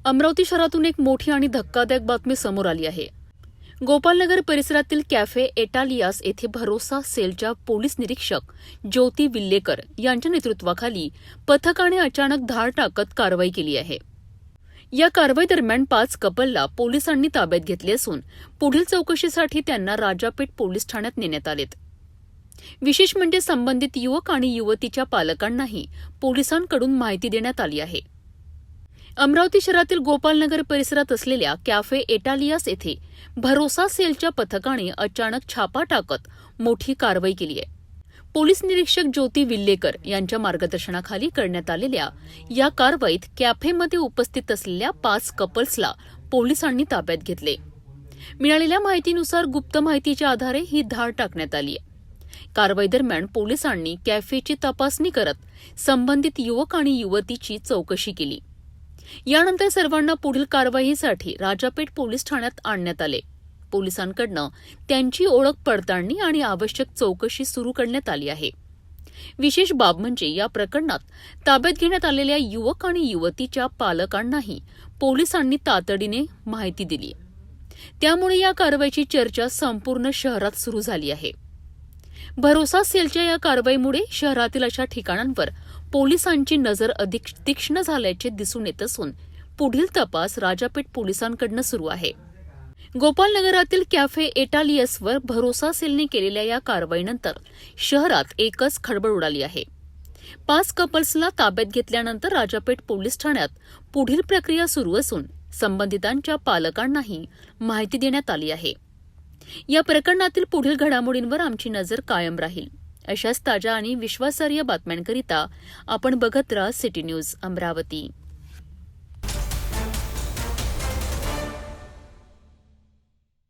अमरावती शहरातून एक मोठी आणि धक्कादायक बातमी समोर आली आहे। गोपालनगर परिसरातील कॅफे एटालियास येथे भरोसा सेलच्या पोलीस निरीक्षक ज्योती विल्लेकर यांच्या नेतृत्वाखाली पथकाने अचानक धाड टाकत कारवाई केली आहे। या कारवाई दरम्यान 5 कपलला पोलिसांनी ताब्यात घेतले असून पुढील चौकशीसाठी त्यांना राजापेठ पोलीस ठाण्यात नेण्यात आलेत। विशेष म्हणजे संबंधित युवक आणि युवतीच्या पालकांनाही पोलिसांकडून माहिती देण्यात आली आहे। अमरावती शहरातील गोपालनगर परिसरात असलेल्या कॅफे एटालियास येथे भरोसा सेलच्या पथकाने अचानक छापा टाकत मोठी कारवाई केली आहे। पोलीस निरीक्षक ज्योती विल्लेकर यांच्या मार्गदर्शनाखाली करण्यात आलेल्या या कारवाईत कॅफेमध्ये उपस्थित असलेल्या 5 कपल्सला पोलिसांनी ताब्यात घेतले। मिळालेल्या माहितीनुसार गुप्त माहितीच्या आधारे ही धाड टाकण्यात आली आहे। कारवाई दरम्यान पोलिसांनी कॅफेची तपासणी करत संबंधित युवक आणि युवतीची चौकशी केली। यानंतर सर्वांना पुढील कारवाईसाठी राजापेठ पोलीस ठाण्यात आणण्यात आले। पोलिसांकडून त्यांची ओळख पडताळणी आणि आवश्यक चौकशी सुरू करण्यात आली आहे। विशेष बाब म्हणजे या प्रकरणात ताब्यात घेण्यात आलेल्या युवक आणि युवतीच्या पालकांनाही पोलिसांनी तातडीने माहिती दिली। त्यामुळे या कारवाईची चर्चा संपूर्ण शहरात सुरू झाली आहे। भरोसा सेलच्या या कारवाईमुळे शहरातील अशा ठिकाणांवर पोलिसांची नजर अधिक तीक्ष्ण झाल्याचे दिसून येत असून पुढील तपास राजापेठ पोलिसांकडून सुरू आहे। गोपालनगरातील कॅफे एटालियसवर भरोसा सेलने केलेल्या या कारवाईनंतर शहरात एकच खळबळ उडाली आहे। 5 कपल्सला ताब्यात घेतल्यानंतर राजापेठ पोलीस ठाण्यात पुढील प्रक्रिया सुरू असून संबंधितांच्या पालकांनाही माहिती देण्यात आली आहे। या प्रकरणातील पुढील घडामोडींवर आमची नजर कायम राहील। अशाच ताज्या आणि विश्वासार्ह बातम्यांकरिता आपण बघत राहा सिटी न्यूज अमरावती।